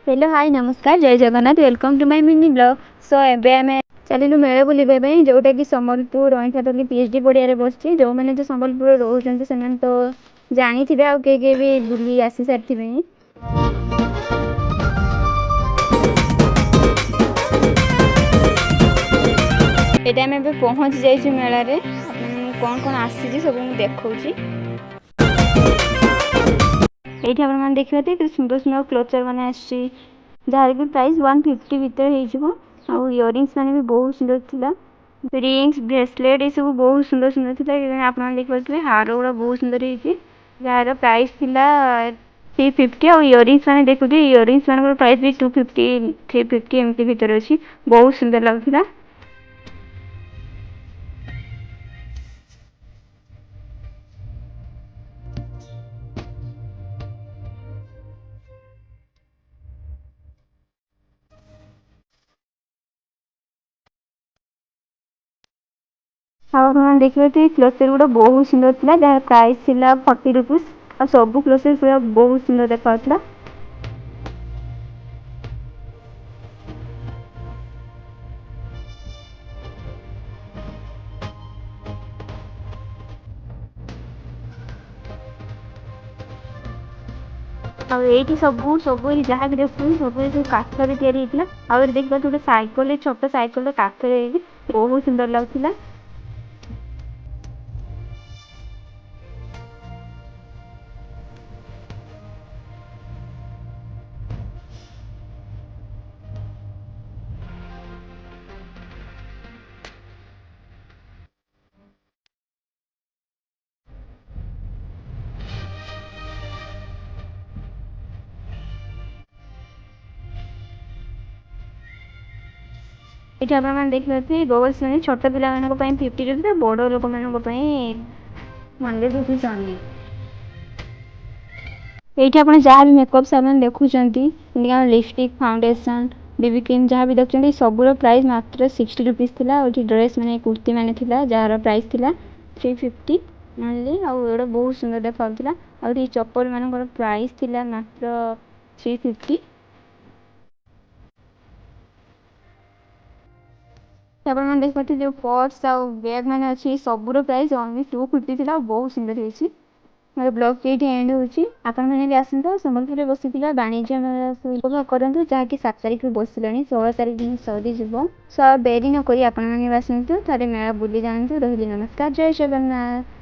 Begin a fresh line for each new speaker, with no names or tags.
Hello hi नमस्कार जय Jagannath welcome to my mini blog. So एबे आमे चलिलु मेला बुलिबा पई जोटा कि संबलपुर रईथाली पीएचडी पड़िया बस जो मैंने जो संबलपुर रोचन से तो जानी थे आ के भी बुली आसी सारी एटा आमे पहुँच जाइए मेला रे कौन कौन आसी सब देखा ये देखिए सुंदर सुंदर क्लोचर मैंने जार की प्राइस 150 भितर हो इयरिंग्स मैंने भी बहुत सुंदर थिला रिंग्स ब्रेसलेट ये सब बहुत सुंदर सुंदर थिला आप देखिए हार गुड़ा बहुत सुंदर है जार प्राइस थिला 350 और इयरिंग्स मैंने देखुए इयरिंग्स मान प्राइस भी 250 350 एमती भितर अच्छी बहुत सुंदर लगुला। देखिए क्लोजर गुड़ा बहुत सुंदर था जहाँ प्राइस थी 40 रुपीज और सब क्लोजर पूरा बहुत सुंदर देखा ये सब सब जहाँ भी देखते सब काठर या देखा गोटे सैकल छोट सैकल काठर बहुत सुंदर लगुला। ये आप देखिए गोगल्स मैंने छोट पिला 50 रुपीज बड़ लोक मान 100 रुपीज ओनली। ये आप जहाँ भी मेकअप सामान देखुं लिपस्टिक फाउंडेशन बेबी क्रीम जहाँ भी देखते सबूर प्राइस मात्र 60 रुपीज थी और ड्रेस मैंने कुर्ती मैंने जार प्राइस थी 350 ओनली आउटा बहुत सुंदर देखा और चप्पल मान प्राइस थी मात्र 350। आप देखते जो पर्स आ बैग मैंने अच्छी सबूर प्राइस ओनली 250 थी बहुत सुंदर होती मेरे ब्लॉग ये एंड होने भी आसतु संबलपुर बसी वाणिज्य उपभोग करूँ जहाँकि 7 तारिख बस 16 तारिख दिन सरीज सो डेरी नक आसतु थे मेला बुली जातु रही नमस्कार जय जगन्नाथ।